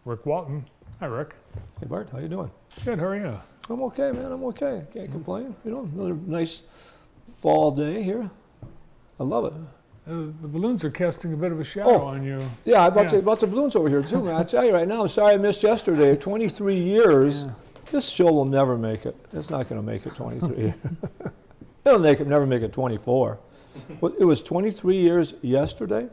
Ric Walton. Hi, Rick. Hey Bart, how you doing? Good, how are you? I'm okay, man. I'm okay. Can't complain. You know, another nice fall day here. I love it. The balloons are casting a bit of a shadow on you. Yeah, about the balloons over here too, man. I tell you right now, sorry I missed yesterday. 23 years. Yeah. This show will never make it. It's not going to make it 23. It'll never make it 24. Well, it was 23 years yesterday?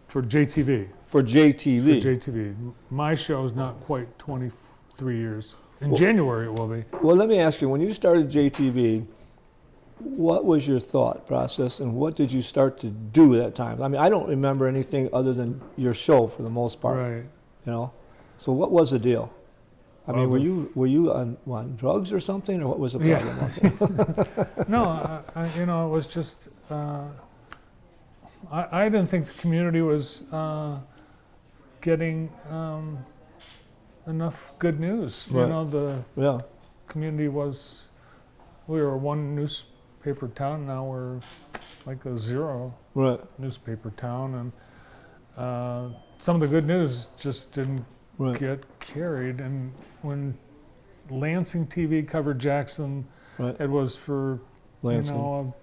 For JTV. For JTV. For JTV. My show's not quite 23 years. In January it will be. Well, let me ask you, when you started JTV, what was your thought process and what did you start to do at that time? I mean, I don't remember anything other than your show for the most part. Right. You know? So what was the deal? I mean, were you on drugs or something, or what was the problem? Yeah. No, you know, it was just, I didn't think the community was getting enough good news. Right. You know, the community was, we were one newspaper town, now we're like a zero newspaper town, and some of the good news just didn't get carried. And when Lansing TV covered Jackson, it was for Lansing. You know,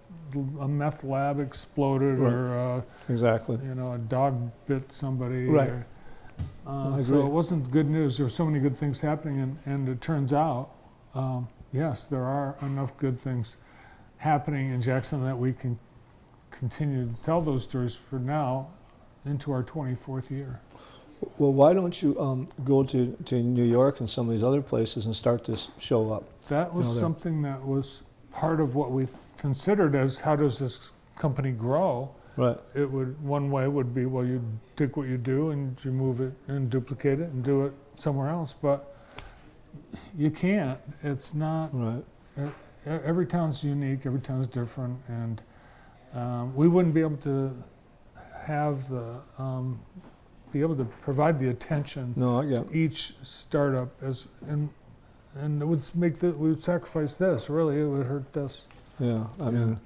a meth lab exploded, or exactly. You know, a dog bit somebody. Right. So it wasn't good news. There were so many good things happening, and it turns out, yes, there are enough good things happening in Jackson that we can continue to tell those stories for now into our 24th year. Well, why don't you go to New York and some of these other places and start this show up? That was something that was part of what we considered as how does this company grow. Right. It would, one way would be, well, you take what you do and you move it and duplicate it and do it somewhere else, but you can't. It's not. Right. Every town's unique. Every town's different, and we wouldn't be able to have the be able to provide the attention to each startup as and it would make we would sacrifice this. Really, it would hurt this. Yeah, I mean,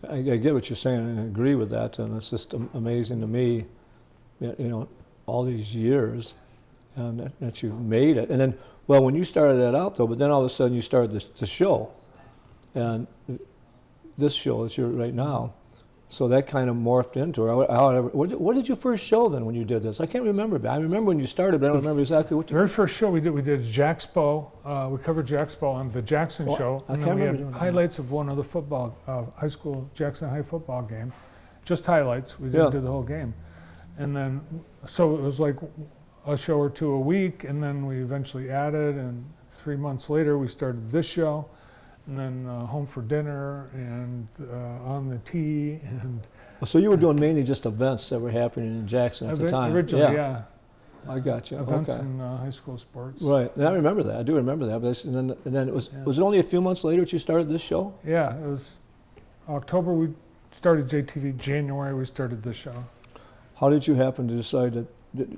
I get what you're saying and I agree with that, and it's just amazing to me, you know, all these years, and that you've made it. And then, well, when you started that out though, but then all of a sudden you started the show, and this show that you're right now. So that kind of morphed into it. What did you first show then when you did this? I can't remember. I remember when you started, but I don't remember exactly what. The very first show we did Jaxpo. We covered Jaxpo on the Jackson show, and then we had highlights of one of the football, high school Jackson High football game. Just highlights. We didn't do the whole game, and then so it was like a show or two a week, and then we eventually added. And 3 months later, we started this show. And then Home for Dinner and On the Tee. And so you were doing mainly just events that were happening in Jackson at the time? Originally, yeah. I got you. Events in high school sports. Right. And I remember that. I do remember that. But and then it was it only a few months later that you started this show? Yeah, it was October we started JTV. January we started this show. How did you happen to decide that?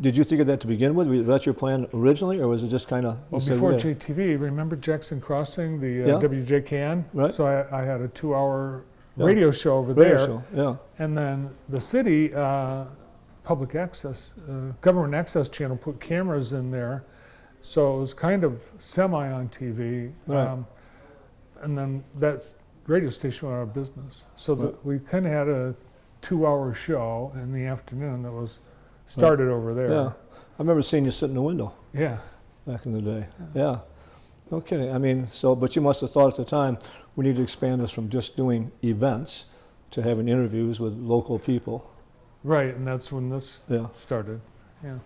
Did you think of that to begin with? Was that your plan originally, or was it just kind of? Well, before JTV, remember Jackson Crossing, the WJKN? Right. So I had a 2-hour radio show over there. And then the city, public access, government access channel put cameras in there. So it was kind of semi on TV. Right. And then that radio station went out of business. So we kind of had a 2-hour show in the afternoon that was started over there. Yeah, I remember seeing you sit in the window. Yeah, back in the day. Yeah, no kidding. I mean, but you must have thought at the time we need to expand this from just doing events to having interviews with local people. Right, and that's when this started. Yeah.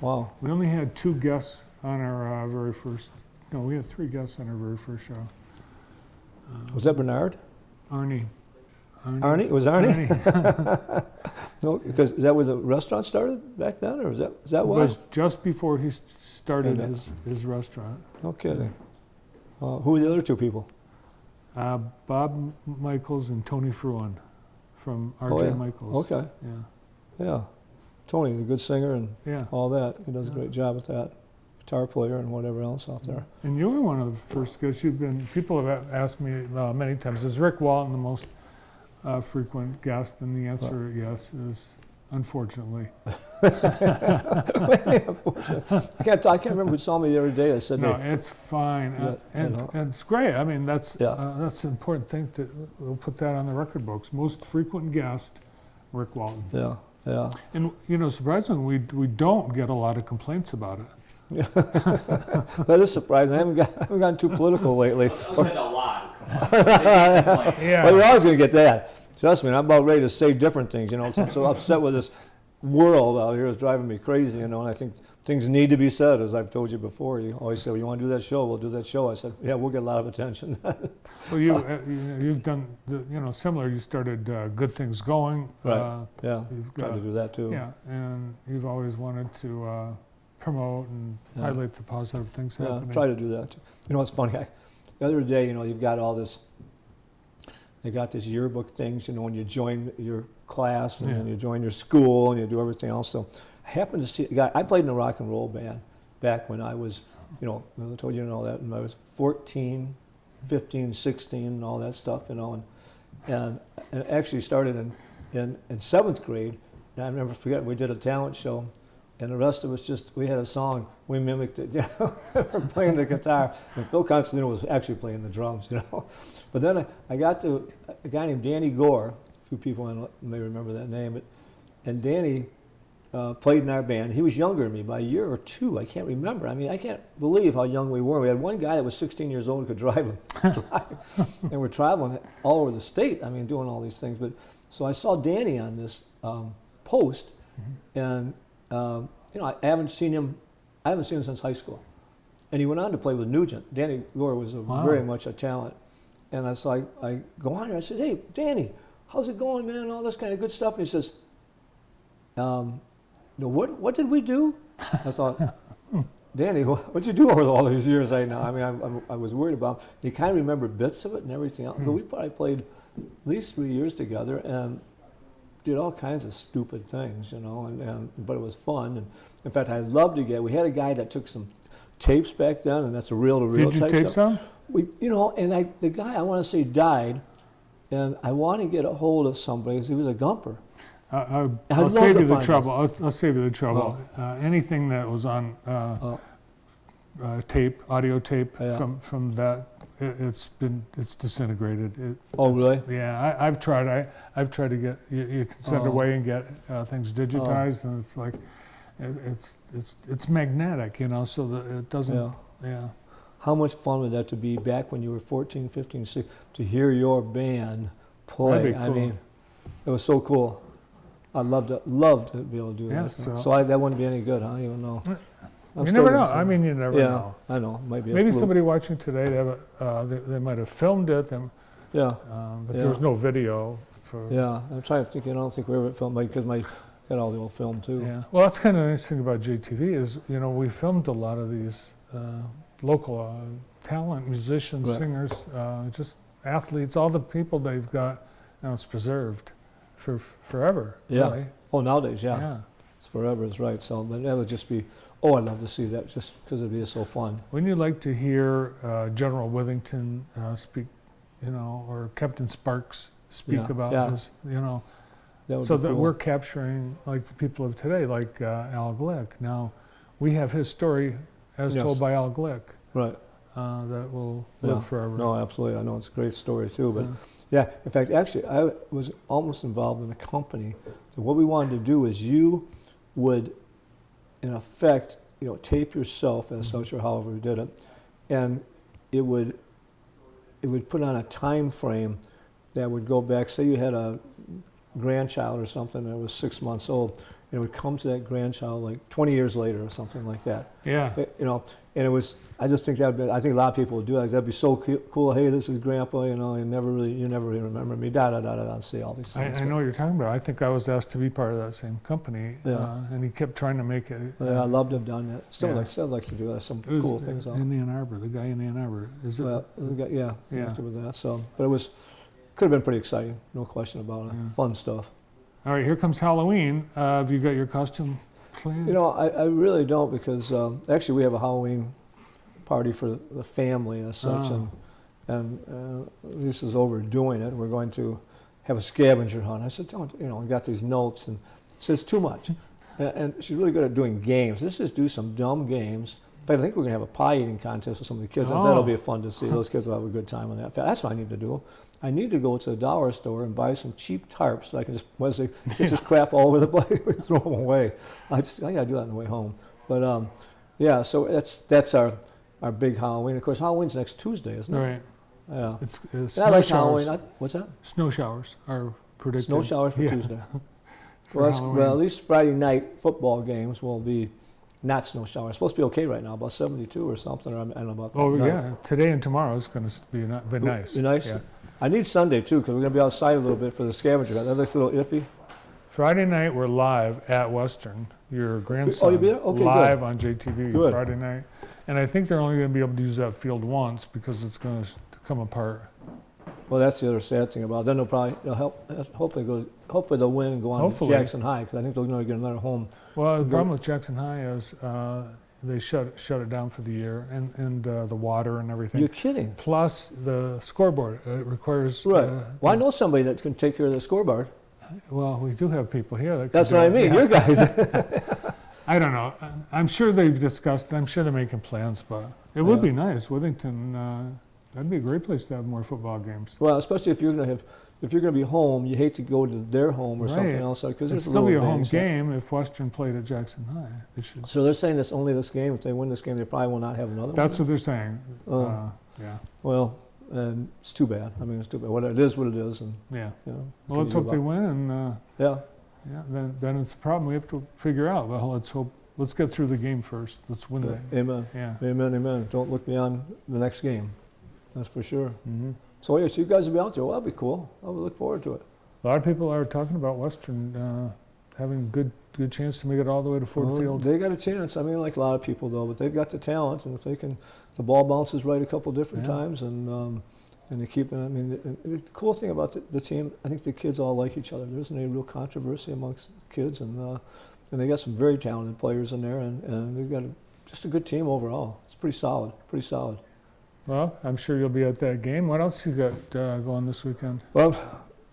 Wow. We only had 2 guests on our very first. No, we had 3 guests on our very first show. Was that Bernard? Arnie. Arnie? It was Arnie? No, because is that where the restaurant started back then, or is that why? It was just before he started his restaurant. No kidding. Who were the other 2 people? Bob Michaels and Tony Fruin from R.J. Michaels. Okay. Yeah. Tony, the good singer and all that. He does a great job with that. Guitar player and whatever else out there. And you were one of the first guests. People have asked me many times, is Ric Walton the most frequent guest? And the answer, yes, is unfortunately. Unfortunately. I can't remember who saw me the other day. I said, no, it's fine. And it's great. I mean, that's an important thing. We'll put that on the record books. Most frequent guest, Ric Walton. Yeah, yeah. And, surprisingly, we don't get a lot of complaints about it. That is surprising. I haven't gotten too political lately. I was a lot. Yeah. Well, you're always going to get that. Trust me, I'm about ready to say different things, 'cause I'm so upset with this world out here. It's driving me crazy, and I think things need to be said, as I've told you before. You always say, well, you want to do that show? We'll do that show. I said, yeah, we'll get a lot of attention. Well, you've done, similar. You started Good Things Going. Right, trying to do that too. Yeah, and you've always wanted to promote and highlight the positive things happening. Yeah, try to do that too. It's funny. The other day, you've got all this. They got this yearbook things, when you join your class and then you join your school and you do everything else. So I happened to see a guy. I played in a rock and roll band back when I was, I told you that when I was 14, 15, 16, and all that stuff, and actually started in 7th grade. And I never forget, we did a talent show. And the rest of us we had a song, we mimicked it, we're playing the guitar. And Phil Constantino was actually playing the drums, But then I got to a guy named Danny Gore, a few people may remember that name, and Danny played in our band. He was younger than me by a year or two, I can't remember. I mean, I can't believe how young we were. We had one guy that was 16 years old and could drive him. And we're traveling all over the state, doing all these things. But so I saw Danny on this post, and I haven't seen him since high school. And he went on to play with Nugent. Danny Gore was very much a talent. And so I go on and I said, hey, Danny, how's it going, man? All this kind of good stuff. And he says, what did we do? I thought, Danny, what'd you do over all these years right now? I was worried about. He kind of remembered bits of it and everything else. But we probably played at least 3 years together and did all kinds of stupid things, but it was fun. And in fact, I'd love to we had a guy that took some tapes back then, and that's a reel-to-reel type stuff. Did you tape some? The guy, I want to say, died, and I want to get a hold of somebody. He was a gumper. I'll save you the trouble. I'll save you the trouble. Anything that was on tape, audio tape from that, it's disintegrated. Really? Yeah, I've tried. I've tried to get. You can send away and get things digitized, and it's like, it's magnetic, so that it doesn't. Yeah. How much fun would that to be back when you were 14, 15, 16, to hear your band play? That'd be cool. It was so cool. I'd love to be able to do that. So that wouldn't be any good, huh? Even though. You never know. You never know. I know. Maybe somebody watching today, they might have filmed it. But there was no video. I'm trying to think. I don't think we ever filmed because got all the old film too. Yeah. Well, that's kind of the nice thing about JTV is we filmed a lot of these local talent, musicians, singers, just athletes, all the people they've got. It's preserved for forever. Yeah. Really. Oh, nowadays, yeah. It's forever. Is right. So, but that would just be. Oh, I'd love to see that just because it'd be so fun. Wouldn't you like to hear General Withington speak, or Captain Sparks speak about his, so that we're capturing like the people of today, like Al Glick. Now, we have his story as told by Al Glick. Right. That will live forever. No, absolutely. I know it's a great story too. But in fact, actually, I was almost involved in a company. So what we wanted to do is you would, in effect, tape yourself as such or however we did it, and it would put on a time frame that would go back. Say you had a grandchild or something that was 6 months old, and it would come to that grandchild like 20 years later or something like that. Yeah. And it was. I just think I think a lot of people would do that. That'd be so cool. Hey, this is Grandpa. You never really remember me. And say all these things. I know what you're talking about. I think I was asked to be part of that same company. And he kept trying to make it. Yeah, I'd love to have done that. Still like to do that. Some cool things. In Ann Arbor, the guy in Ann Arbor. Is it? Well, connected with that. So, but it could have been pretty exciting. No question about it. Fun stuff. All right, here comes Halloween. Have you got your costume planned? I really don't because actually we have a Halloween party for the family as such, and this is overdoing it. We're going to have a scavenger hunt. I said, don't, we got these notes, and So it's too much. And she's really good at doing games. Let's just do some dumb games. In fact, I think we're going to have a pie eating contest with some of the kids. That'll be fun to see. Those kids will have a good time on that. That's what I need to do. I need to go to the dollar store and buy some cheap tarps so I can just, once they get this crap all over the place, throw them away. I got to do that on the way home. But yeah, so that's our big Halloween. Of course, Halloween's next Tuesday, isn't it? Right. Yeah. It's I like Halloween. What's that? Snow showers are predicted. Snow showers for Tuesday. Well, at least Friday night football games will be not snow showers. It's supposed to be okay right now, about 72 or something. Or I don't know about that. Oh, yeah. Today and tomorrow is going to be nice. Be nice? Yeah. I need Sunday, too, because we're going to be outside a little bit for the scavenger hunt. That looks a little iffy. Friday night, we're live at Western. Your grandson. Oh, you'll be there? Okay, live good. on JTV Good. Friday night. And I think they're only going to be able to use that field once because it's going to come apart. Well, that's the other sad thing about it. Then they'll help. Hopefully they'll win and go on to Jackson High, because I think they'll get another home. Well, the problem with Jackson High is they shut it down for the year, and the water and everything. You're kidding. Plus the scoreboard. It requires... Right. Well, I know somebody that can take care of the scoreboard. Well, we do have people here that can That's do what I it. mean. Yeah. You guys. I don't know. I'm sure they've discussed. I'm sure they're making plans, but it would be nice. Withington, that'd be a great place to have more football games. Well, especially if you're going to be home, you hate to go to their home or something else, because it'd still be a home game if Western played at Jackson High. They should. So they're saying that's only this game. If they win this game, they probably will not have another one. That's what they're saying. Yeah. Well, it's too bad. I mean, it's too bad. It is what it is. And, yeah. You know, well, let's hope they win, and yeah. Then it's a problem we have to figure out. Well, let's get through the game first. Let's win it. Amen. Yeah. Amen. Amen. Don't look beyond the next game. That's for sure. Mm-hmm. So yeah, so you guys will be out there. Well, that'll be cool. I would look forward to it. A lot of people are talking about Western having good chance to make it all the way to Ford Field. They got a chance. I mean, like a lot of people though, but they've got the talent, and if they can, the ball bounces right a couple different times, and they keep it. I mean, the cool thing about the team, I think the kids all like each other. There isn't any real controversy amongst kids, and they got some very talented players in there, and they've got just a good team overall. It's pretty solid. Pretty solid. Well, I'm sure you'll be at that game. What else you got going this weekend? Well,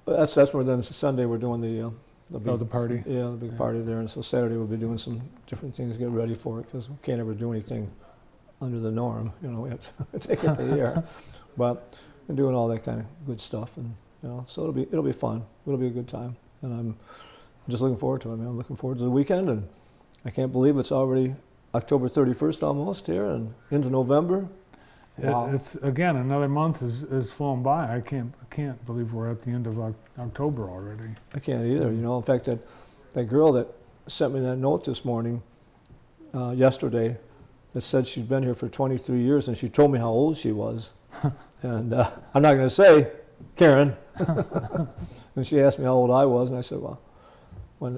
that's where then Sunday we're doing the big party. Yeah, the big party there, and so Saturday we'll be doing some different things to get ready for it, because we can't ever do anything under the norm. You know, we have to take it to the air. But we're doing all that kind of good stuff, and so it'll be fun. It'll be a good time, and I'm just looking forward to it. I'm looking forward to the weekend, and I can't believe it's already October 31st almost here, and into November. Wow. It's again, another month is flown by. I can't believe we're at the end of October already. I can't either. In fact, that girl that sent me that note this morning, yesterday, that said she'd been here for 23 years, and she told me how old she was. And I'm not going to say, Karen. And she asked me how old I was, and I said, well,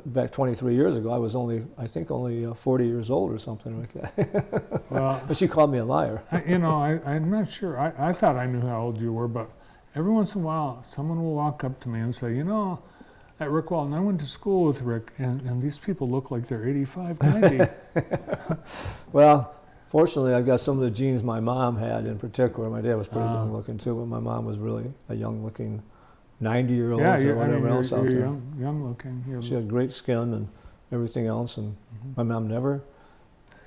back 23 years ago, I was only 40 years old or something like that. Well, but she called me a liar. I'm not sure. I thought I knew how old you were, but every once in a while, someone will walk up to me and say, at Ric Walton, I went to school with Rick, and these people look like they're 85, 90. Well, fortunately, I've got some of the genes my mom had in particular. My dad was pretty young looking too, but my mom was really a young looking 90-year-old or whatever else out there. Young looking. She had great skin and everything else, and my mom never,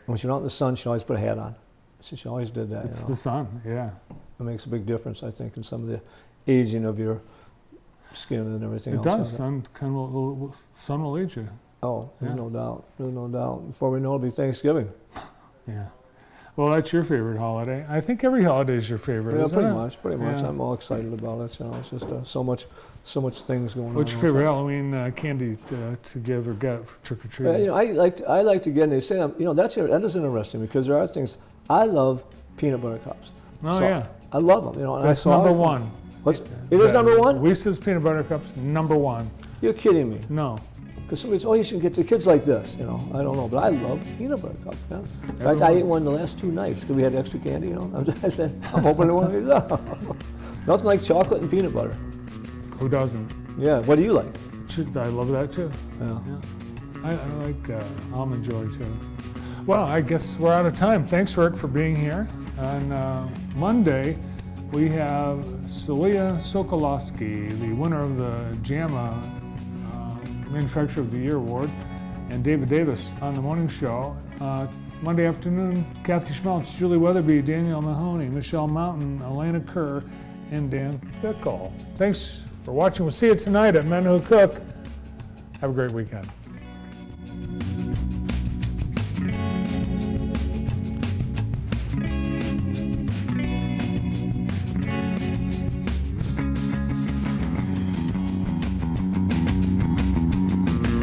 when she went out in the sun, she always put a hat on. She always did that. It's the sun, yeah. It makes a big difference, I think, in some of the aging of your skin and everything else. It does. Sun will age you. Oh, there's no doubt. There's no doubt. Before we know it, it'll be Thanksgiving. Yeah. Well, that's your favorite holiday. I think every holiday is your favorite. Yeah, isn't pretty it? much. Yeah. I'm all excited about it. It's just so much things going on. What's your favorite Halloween candy to give or get for trick or treating? I like to get. And they say that is interesting, because there are things. I love peanut butter cups. Oh, yeah. I love them. That's number one. It is number one? Reese's peanut butter cups, number one. You're kidding me. No. Because somebody's, you should get the kids like this, I don't know, but I love peanut butter cups, man. In fact, I ate one the last 2 nights because we had extra candy, I said, I'm opening one of these up. Nothing like chocolate and peanut butter. Who doesn't? Yeah, what do you like? I love that too. Yeah. I like Almond Joy too. Well, I guess we're out of time. Thanks, Rick, for being here. On Monday, we have Celia Sokolowski, the winner of the JAMA Manufacturer of the Year award, and David Davis on the morning show. Monday afternoon, Kathy Schmeltz, Julie Weatherby, Danielle Mahoney, Michelle Mountain, Elena Kerr, and Dan Bickle. Thanks for watching. We'll see you tonight at Men Who Cook. Have a great weekend.